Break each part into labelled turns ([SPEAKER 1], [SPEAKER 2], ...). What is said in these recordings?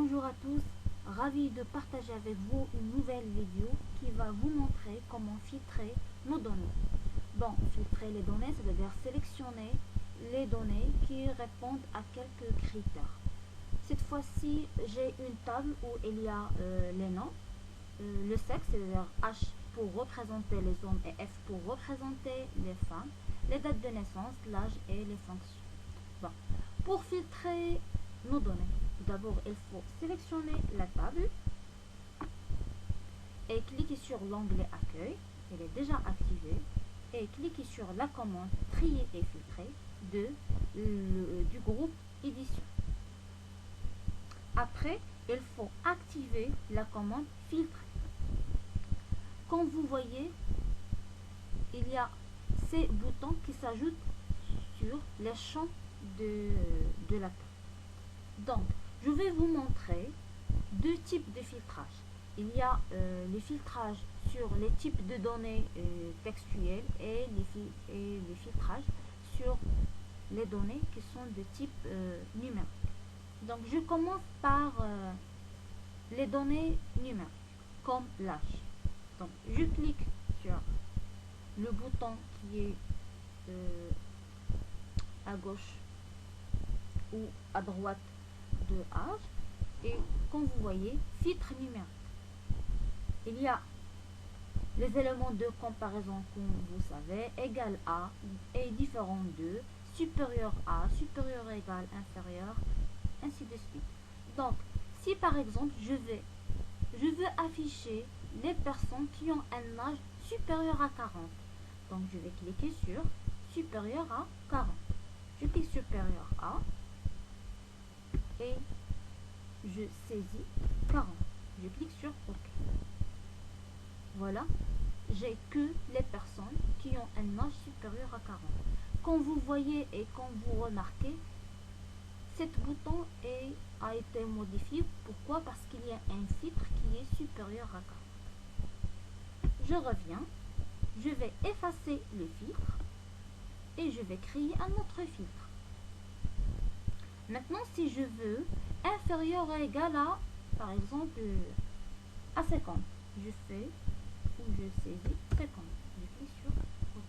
[SPEAKER 1] Bonjour à tous, ravi de partager avec vous une nouvelle vidéo qui va vous montrer comment filtrer nos données. Bon, filtrer les données, c'est-à-dire sélectionner les données qui répondent à quelques critères. Cette fois-ci, j'ai une table où il y a les noms, le sexe, c'est-à-dire H pour représenter les hommes et F pour représenter les femmes, les dates de naissance, l'âge et les fonctions. Bon, pour filtrer nos données, tout d'abord, il faut sélectionner la table et cliquer sur l'onglet Accueil. Elle est déjà activée. Et cliquer sur la commande Trier et filtrer du groupe Édition. Après, il faut activer la commande Filtrer. Comme vous voyez, il y a ces boutons qui s'ajoutent sur les champs de la table. Donc, je vais vous montrer deux types de filtrage. Il y a le filtrage sur les types de données textuelles et les filtrages sur les données qui sont de type numérique. Donc, je commence par les données numériques, comme l'âge. Donc, je clique sur le bouton qui est à gauche ou à droite de âge et comme vous voyez, filtre numérique. Il y a les éléments de comparaison comme vous savez, égal à et différent de, supérieur à, supérieur égal, inférieur, ainsi de suite. Donc, si par exemple je veux afficher les personnes qui ont un âge supérieur à 40, donc je vais cliquer sur supérieur à 40. Je clique supérieur à et je saisis 40. Je clique sur OK. Voilà, j'ai que les personnes qui ont un âge supérieur à 40. Comme vous voyez et comme vous remarquez, cet bouton a été modifié. Pourquoi? Parce qu'il y a un filtre qui est supérieur à 40. Je reviens, je vais effacer le filtre et je vais créer un autre filtre. Maintenant, si je veux inférieur ou égal à, par exemple, à 50, je fais ou je saisis 50. Je clique sur OK.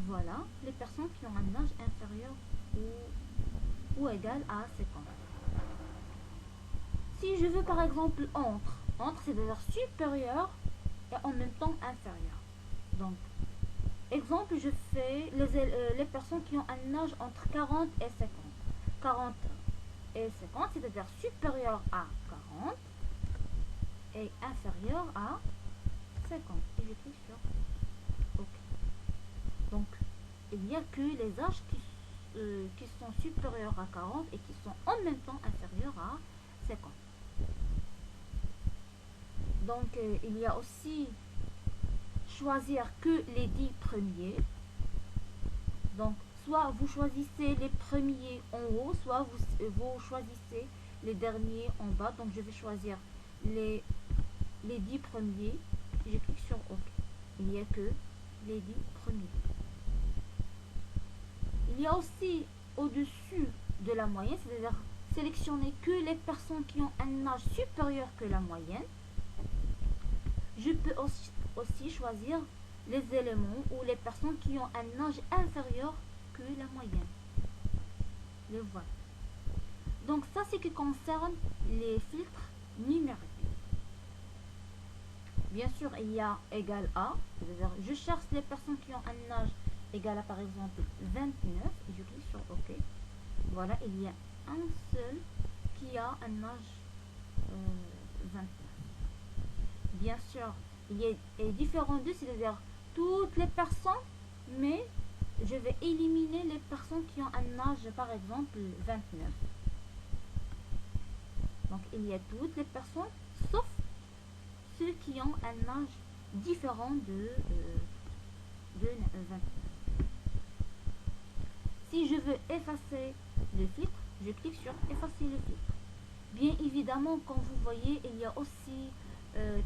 [SPEAKER 1] Voilà les personnes qui ont un âge inférieur ou égal à 50. Si je veux par exemple entre c'est-à-dire supérieur et en même temps inférieur. Donc, exemple, je fais les personnes qui ont un âge entre 40 et 50. 40 et 50, c'est-à-dire supérieur à 40 et inférieur à 50. Et je clique sur OK. Donc, il n'y a que les âges qui sont supérieurs à 40 et qui sont en même temps inférieurs à 50. Donc, il y a aussi choisir que les 10 premiers. Donc, soit vous choisissez les premiers en haut, soit vous choisissez les derniers en bas. Donc, je vais choisir les 10 premiers. Je clique sur OK. Il n'y a que les 10 premiers. Il y a aussi au-dessus de la moyenne, c'est-à-dire sélectionner que les personnes qui ont un âge supérieur que la moyenne. Je peux aussi choisir les éléments ou les personnes qui ont un âge inférieur que la moyenne. Le voilà. Donc ça, c'est ce qui concerne les filtres numériques. Bien sûr, il y a égal à, c'est-à-dire je cherche les personnes qui ont un âge égal à par exemple 29 et je clique sur OK. Voilà, il y a un seul qui a un âge 29. Bien sûr, il y a différents d'eux, c'est-à-dire toutes les personnes, mais je vais éliminer les personnes qui ont un âge par exemple 29. Donc il y a toutes les personnes sauf ceux qui ont un âge différent de 29. Si je veux effacer le filtre, je clique sur effacer le filtre. Bien évidemment, comme vous voyez, il y a aussi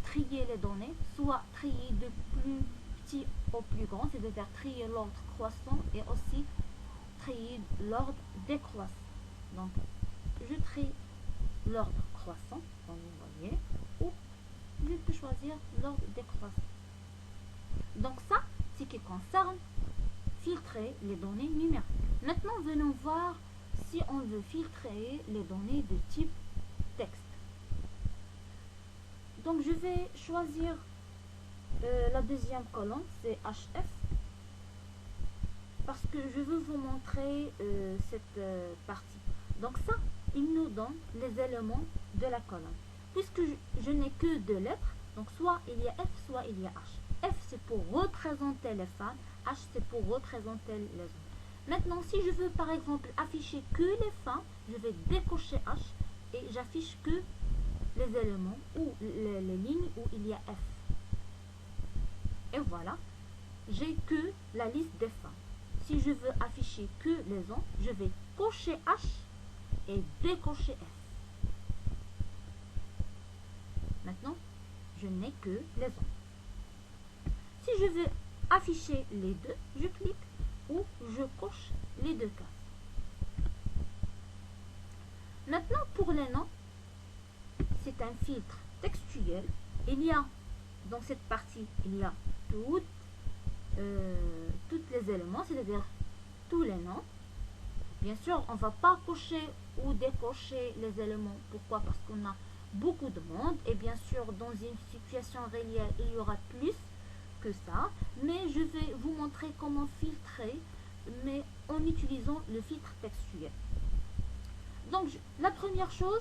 [SPEAKER 1] trier les données, soit trier de plus petit au plus grand, c'est-à-dire trier l'ordre croissant et aussi trier l'ordre décroissant. Donc, je trie l'ordre croissant, comme vous voyez, ou je peux choisir l'ordre décroissant. Donc ça, c'est ce qui concerne filtrer les données numériques. Maintenant, venons voir si on veut filtrer les données de type texte. Donc je vais choisir la deuxième colonne, c'est HF, parce que je veux vous montrer cette partie. Donc ça, il nous donne les éléments de la colonne. Puisque je n'ai que deux lettres, donc soit il y a F, soit il y a H. F, c'est pour représenter les femmes, H, c'est pour représenter les hommes. Maintenant, si je veux par exemple afficher que les femmes, je vais décocher H et j'affiche que les éléments ou les lignes où il y a F. Et voilà, j'ai que la liste des femmes. Si je veux afficher que les hommes, je vais cocher H et décocher F. Maintenant, je n'ai que les hommes. Si je veux afficher les deux, je clique ou je coche les deux cases. Maintenant, pour les noms, c'est un filtre textuel. Il y a, dans cette partie, il y a tous les éléments, c'est-à-dire tous les noms. Bien sûr, on ne va pas cocher ou décocher les éléments. Pourquoi? Parce qu'on a beaucoup de monde. Et bien sûr, dans une situation réelle, il y aura plus que ça. Mais je vais vous montrer comment filtrer, mais en utilisant le filtre textuel. Donc, la première chose,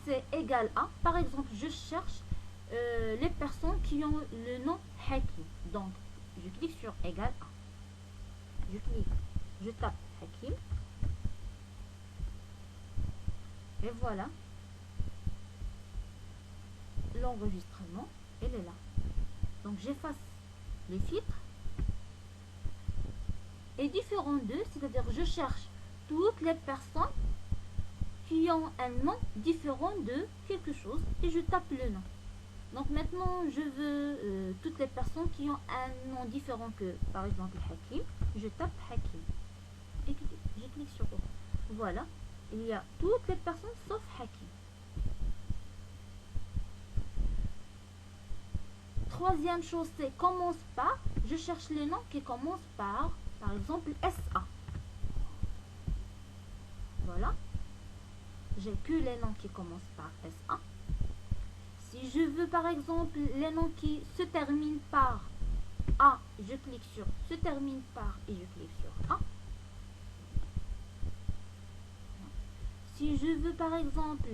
[SPEAKER 1] c'est égal à. Par exemple, je cherche les personnes qui ont le nom Hakim. Donc, je clique sur égal à. Je tape Hakim. Et voilà. L'enregistrement, elle est là. Donc, j'efface les filtres. Et différent d'eux, c'est-à-dire je cherche toutes les personnes qui ont un nom différent de quelque chose et je tape le nom. Donc maintenant, je veux toutes les personnes qui ont un nom différent que, par exemple, Hakim. Je tape Hakim. Et je clique sur OK. Voilà. Il y a toutes les personnes sauf Hakim. Troisième chose, c'est commence par. Je cherche les noms qui commencent par exemple, SA. Voilà. J'ai que les noms qui commencent par SA. Si je veux par exemple les noms qui se terminent par A, je clique sur se termine par et je clique sur A. Si je veux par exemple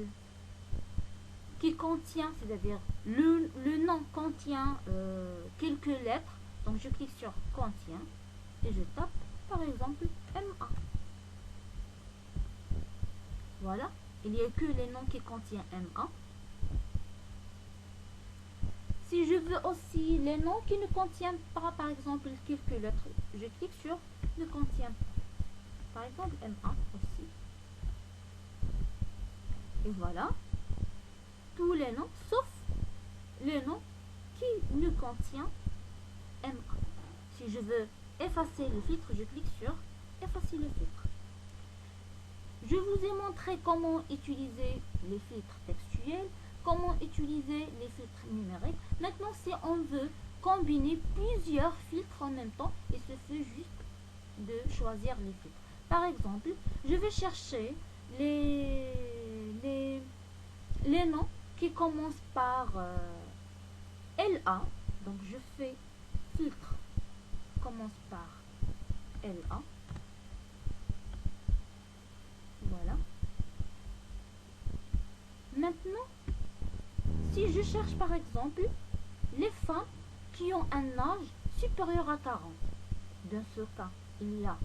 [SPEAKER 1] qui contient, c'est-à-dire le nom contient quelques lettres, donc je clique sur contient et je tape par exemple MA. Voilà, il n'y a que les noms qui contiennent MA. Si je veux aussi les noms qui ne contiennent pas, par exemple, quelques lettres, je clique sur ne contient pas. Par exemple, MA aussi. Et voilà. Tous les noms, sauf le nom qui ne contient MA. Si je veux effacer le filtre, je clique sur effacer le filtre. Je vous ai montré comment utiliser les filtres textuels, comment utiliser les filtres numériques. Maintenant, si on veut combiner plusieurs filtres en même temps, il se fait juste de choisir les filtres. Par exemple, je vais chercher les noms qui commencent par LA. Donc, je fais filtre commence par LA. Voilà. Maintenant, si je cherche par exemple les femmes qui ont un âge supérieur à 40, dans ce cas, il y a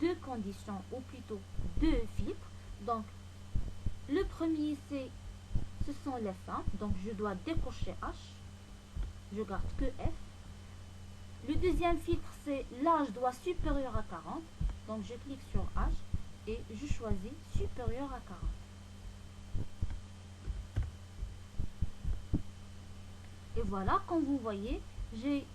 [SPEAKER 1] deux conditions, ou plutôt deux filtres. Donc, le premier, ce sont les femmes. Donc, je dois décocher H. Je garde que F. Le deuxième filtre, c'est l'âge doit supérieur à 40. Donc, je clique sur H et je choisis supérieur à 40. Et voilà, comme vous voyez, j'ai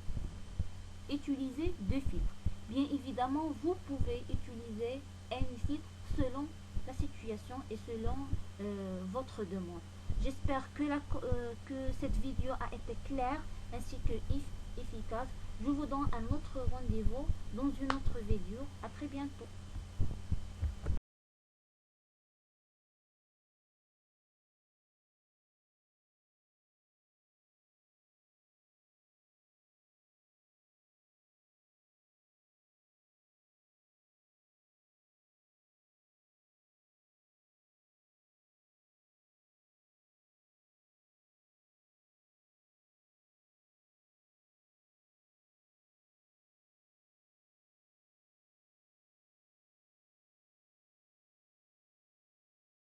[SPEAKER 1] utilisé deux filtres. Bien évidemment, vous pouvez utiliser un filtre selon la situation et selon votre demande. J'espère que cette vidéo a été claire ainsi que efficace. Je vous donne un autre rendez-vous dans une autre vidéo. À très bientôt.